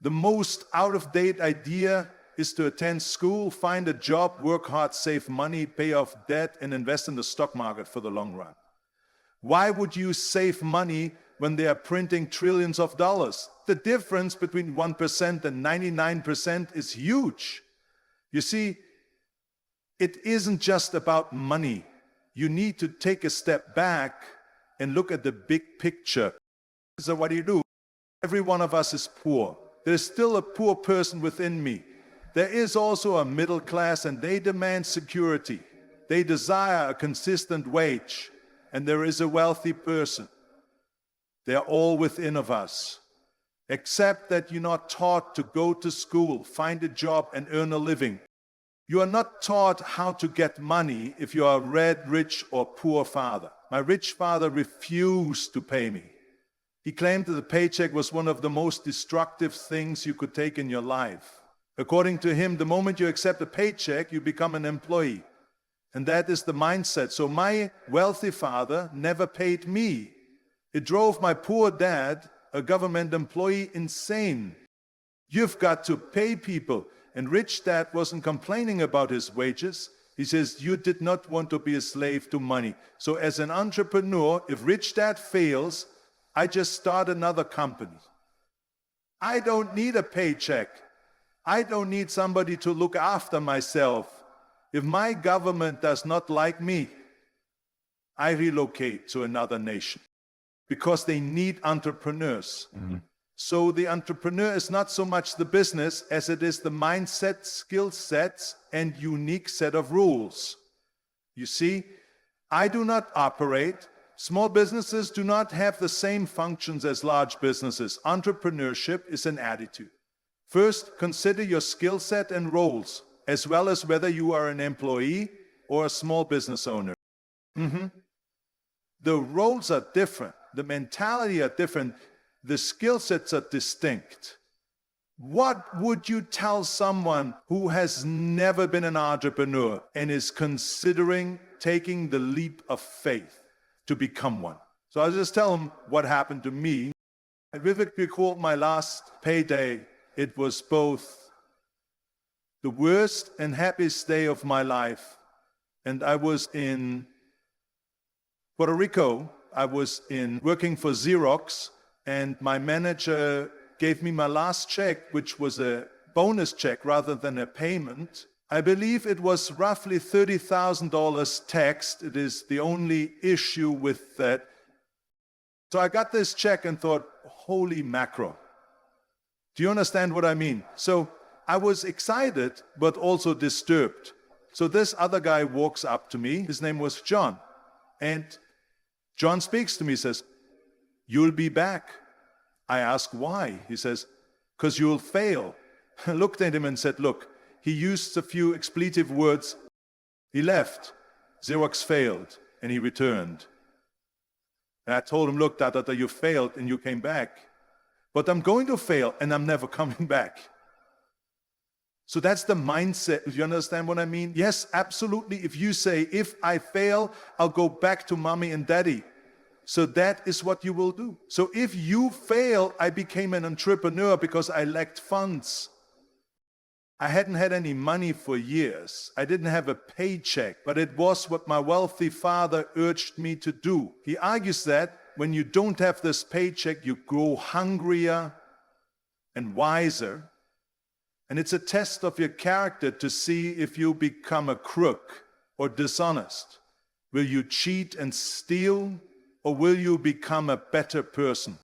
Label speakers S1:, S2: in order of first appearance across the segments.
S1: The most out-of-date idea is to attend school, find a job, work hard, save money, pay off debt, and invest in the stock market for the long run. Why would you save money when they are printing trillions of dollars? The difference between 1% and 99% is huge. You see, it isn't just about money. You need to take a step back and look at the big picture. So what do? Every one of us is poor. There's still a poor person within me. There is also a middle class, and they demand security. They desire a consistent wage, and there is a wealthy person. They're all within of us, except that you're not taught to go to school, find a job, and earn a living. You are not taught how to get money if you are a red, rich, or poor father. My rich father refused to pay me. He claimed that the paycheck was one of the most destructive things you could take in your life. According to him, the moment you accept a paycheck, you become an employee. And that is the mindset. So my wealthy father never paid me. It drove my poor dad, a government employee, insane. You've got to pay people. And rich dad wasn't complaining about his wages. He says, you did not want to be a slave to money. So as an entrepreneur, if rich dad fails, I just start another company. I don't need a paycheck. I don't need somebody to look after myself. If my government does not like me, I relocate to another nation because they need entrepreneurs. Mm-hmm. So the entrepreneur is not so much the business as it is the mindset, skill sets, and unique set of rules. You see, I do not operate. Small businesses do not have the same functions as large businesses. Entrepreneurship is an attitude. First, consider your skill set and roles, as well as whether you are an employee or a small business owner. The roles are different. The mentality are different. The skill sets are distinct. What would you tell someone who has never been an entrepreneur and is considering taking the leap of faith to become one? So I'll just tell them what happened to me. I vividly recall my last payday. It was both the worst and happiest day of my life. And I was in Puerto Rico. I was working for Xerox, and my manager gave me my last check, which was a bonus check rather than a payment. I believe it was roughly $30,000 taxed. It is the only issue with that. So I got this check and thought, holy mackerel. Do you understand what I mean? So I was excited, but also disturbed. So this other guy walks up to me. His name was John. And John speaks to me, says, you'll be back. I ask why. He says, because you'll fail. I looked at him and said, look, he used a few expletive words. He left. Xerox failed, and he returned. And I told him, look, you failed and you came back. But I'm going to fail, and I'm never coming back. So that's the mindset. Do you understand what I mean? Yes, absolutely. If you say, if I fail, I'll go back to mommy and daddy. So that is what you will do. So if you fail, I became an entrepreneur because I lacked funds. I hadn't had any money for years. I didn't have a paycheck, but it was what my wealthy father urged me to do. He argues that when you don't have this paycheck, you grow hungrier and wiser. And it's a test of your character to see if you become a crook or dishonest. Will you cheat and steal, or will you become a better person?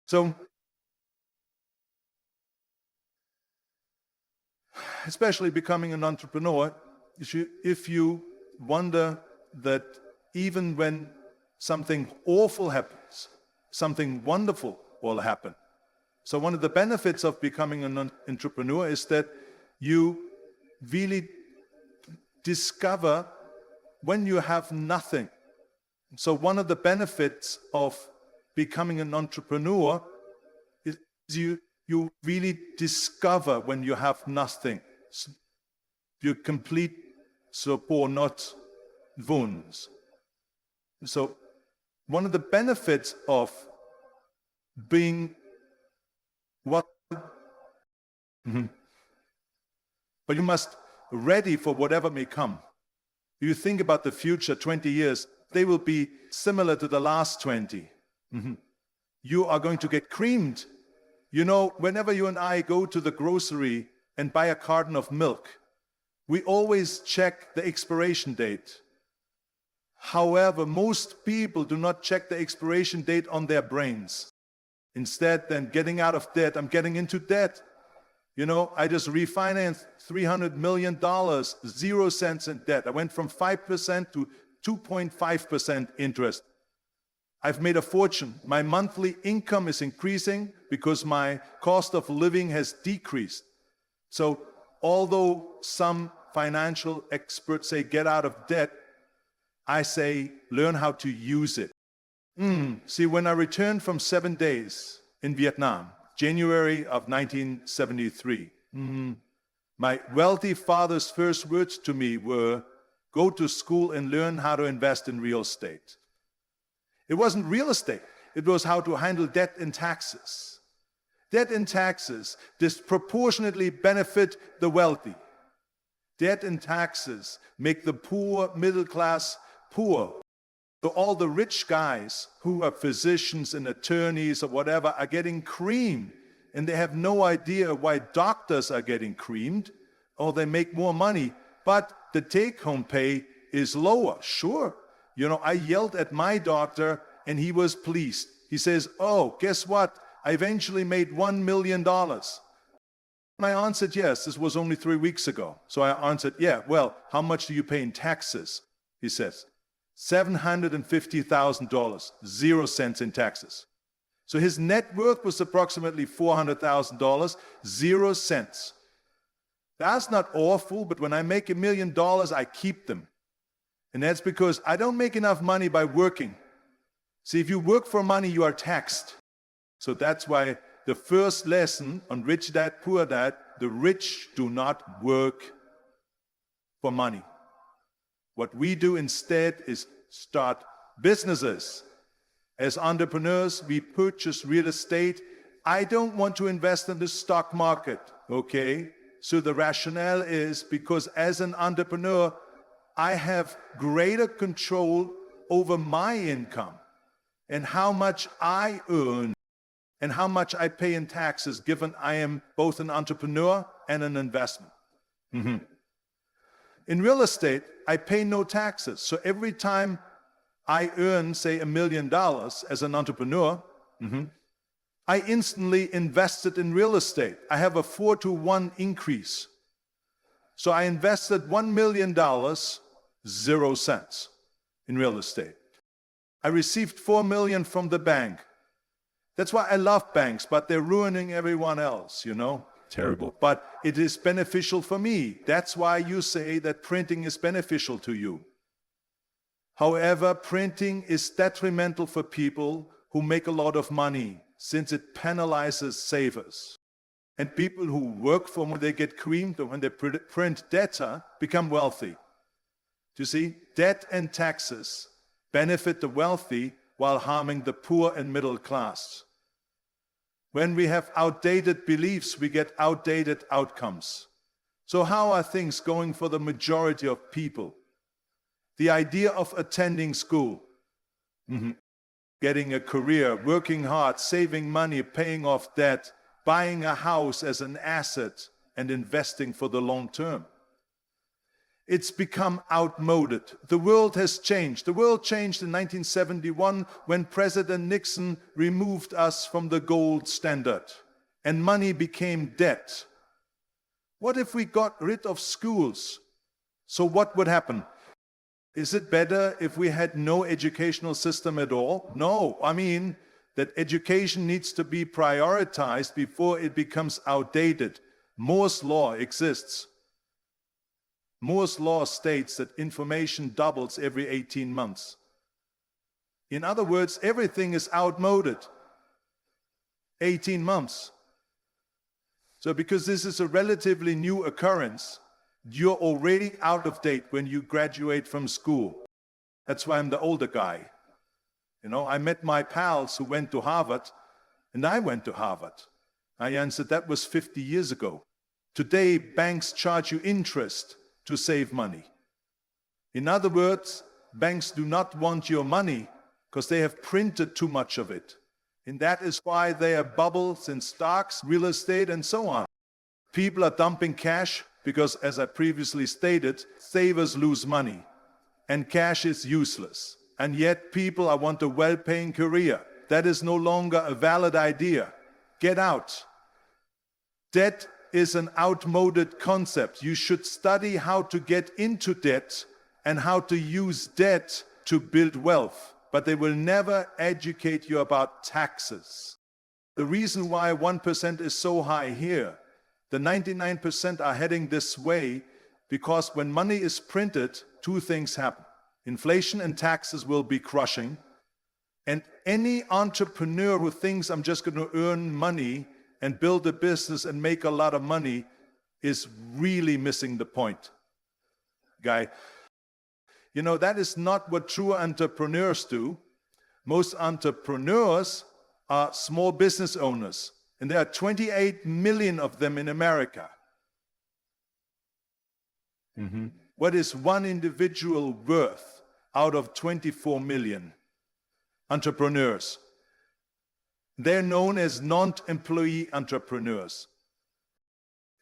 S1: So, especially becoming an entrepreneur, if you wonder that even when something awful happens, something wonderful will happen. So one of the benefits of becoming an entrepreneur is that you really discover when you have nothing. So one of the benefits of becoming an entrepreneur is you really discover when you have nothing. You complete support, not wounds. So one of the benefits of being what But you must ready for whatever may come. You think about the future 20 years, they will be similar to the last 20. You are going to get creamed. You know, whenever you and I go to the grocery and buy a carton of milk, we always check the expiration date. However, most people do not check the expiration date on their brains. Instead, then getting out of debt, I'm getting into debt. You know, I just refinanced $300 million, 0 cents in debt. I went from 5% to 2.5% interest. I've made a fortune. My monthly income is increasing because my cost of living has decreased. So although some financial experts say get out of debt, I say learn how to use it. See, when I returned from 7 days in Vietnam, January of 1973, my wealthy father's first words to me were, go to school and learn how to invest in real estate. It wasn't real estate. It was how to handle debt and taxes. Debt and taxes disproportionately benefit the wealthy. Debt and taxes make the poor middle class poor. So all the rich guys who are physicians and attorneys or whatever are getting creamed, and they have no idea why doctors are getting creamed, or they make more money, but the take-home pay is lower. Sure. You know, I yelled at my doctor and he was pleased. He says, oh, guess what? I eventually made $1 million. And I answered, yes, this was only 3 weeks ago. So I answered, yeah, well, how much do you pay in taxes? He says, $750,000, 0 cents in taxes. So his net worth was approximately $400,000, 0 cents. That's not awful, but when I make $1 million, I keep them. And that's because I don't make enough money by working. See, if you work for money, you are taxed. So that's why the first lesson on Rich Dad, Poor Dad, the rich do not work for money. What we do instead is start businesses. As entrepreneurs, we purchase real estate. I don't want to invest in the stock market, okay? So the rationale is because as an entrepreneur, I have greater control over my income and how much I earn and how much I pay in taxes, given I am both an entrepreneur and an investment. In real estate, I pay no taxes. So every time I earn, say, $1 million as an entrepreneur, I instantly invested in real estate. I have a 4-to-1 increase. So I invested $1 million, 0 cents in real estate. I received $4 million from the bank. That's why I love banks, but they're ruining everyone else, you know?
S2: Terrible.
S1: But it is beneficial for me. That's why you say that printing is beneficial to you. However, printing is detrimental for people who make a lot of money, since it penalizes savers. And people who work for when they get creamed or when they print data become wealthy. You see, debt and taxes benefit the wealthy while harming the poor and middle class. When we have outdated beliefs, we get outdated outcomes. So how are things going for the majority of people? The idea of attending school, getting a career, working hard, saving money, paying off debt, buying a house as an asset, and investing for the long term. It's become outmoded. The world has changed. The world changed in 1971 when President Nixon removed us from the gold standard and money became debt. What if we got rid of schools? So what would happen? Is it better if we had no educational system at all? No, I mean that education needs to be prioritized before it becomes outdated. Moore's law exists. Moore's law states that information doubles every 18 months. In other words, everything is outmoded. 18 months. So because this is a relatively new occurrence, you're already out of date when you graduate from school. That's why I'm the older guy. You know, I met my pals who went to Harvard, and I went to Harvard. I answered, that was 50 years ago. Today, banks charge you interest to save money. In other words, banks do not want your money because they have printed too much of it. And that is why there are bubbles in stocks, real estate, and so on. People are dumping cash because, as I previously stated, savers lose money and cash is useless. And yet people want a well-paying career. That is no longer a valid idea. Get out. Debt is an outmoded concept. You should study how to get into debt and how to use debt to build wealth. But they will never educate you about taxes. The reason why 1% is so high here, the 99% are heading this way because when money is printed, two things happen. Inflation and taxes will be crushing. And any entrepreneur who thinks I'm just going to earn money and build a business and make a lot of money is really missing the point, guy. You know, that is not what true entrepreneurs do. Most entrepreneurs are small business owners, and there are 28 million of them in America. What is one individual worth out of 24 million entrepreneurs? They're known as non-employee entrepreneurs.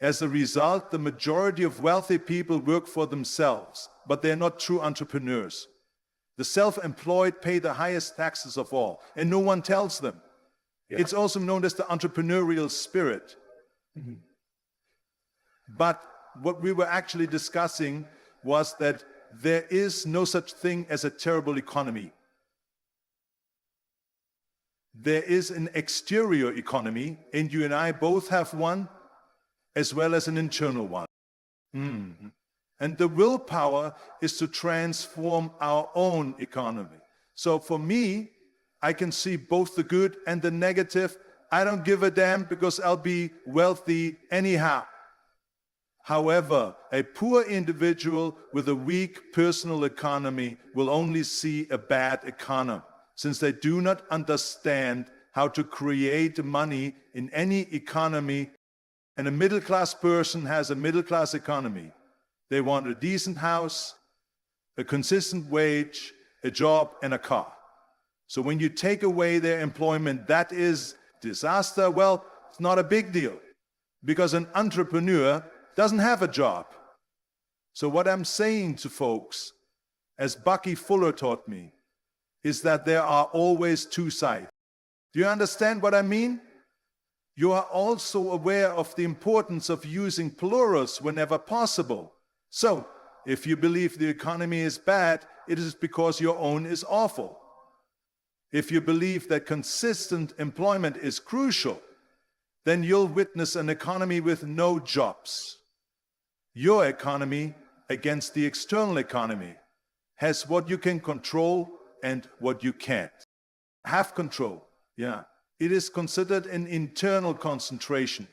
S1: As a result, the majority of wealthy people work for themselves, but they're not true entrepreneurs. The self-employed pay the highest taxes of all, and no one tells them. Yeah. It's also known as the entrepreneurial spirit. But what we were actually discussing was that there is no such thing as a terrible economy. There is an exterior economy, and you and I both have one, as well as an internal one. And the willpower is to transform our own economy. So for me, I can see both the good and the negative. I don't give a damn because I'll be wealthy anyhow. However, a poor individual with a weak personal economy will only see a bad economy, since they do not understand how to create money in any economy. And a middle-class person has a middle-class economy. They want a decent house, a consistent wage, a job, and a car. So when you take away their employment, that is disaster. Well, it's not a big deal, because an entrepreneur doesn't have a job. So what I'm saying to folks, as Bucky Fuller taught me, is that there are always two sides. Do you understand what I mean? You are also aware of the importance of using plurals whenever possible. So, if you believe the economy is bad, it is because your own is awful. If you believe that consistent employment is crucial, then you'll witness an economy with no jobs. Your economy against the external economy has what you can control and what you can't. Have control, yeah. It is considered an internal concentration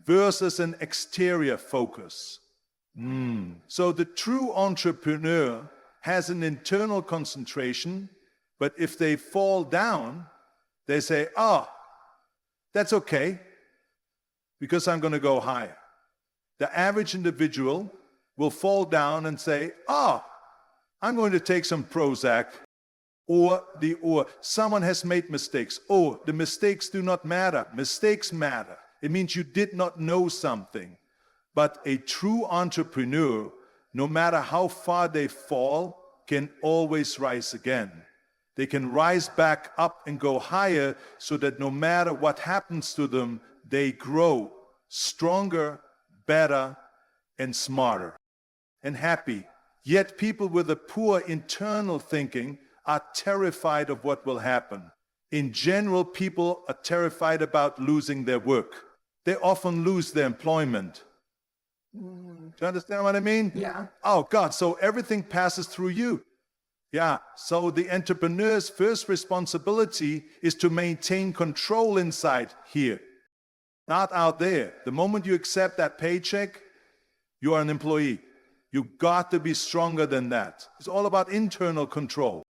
S1: versus an exterior focus. So the true entrepreneur has an internal concentration, but if they fall down, they say, oh, that's okay, because I'm going to go higher. The average individual will fall down and say, oh, I'm going to take some Prozac, or someone has made mistakes. Oh, the mistakes do not matter. Mistakes matter. It means you did not know something. But a true entrepreneur, no matter how far they fall, can always rise again. They can rise back up and go higher, so that no matter what happens to them, they grow stronger, better, and smarter, and happy. Yet people with a poor internal thinking are terrified of what will happen. In general, people are terrified about losing their work. They often lose their employment. Do you understand what I mean?
S2: Yeah.
S1: Oh God, so everything passes through you. Yeah, so the entrepreneur's first responsibility is to maintain control inside here, not out there. The moment you accept that paycheck, you are an employee. You got to be stronger than that. It's all about internal control.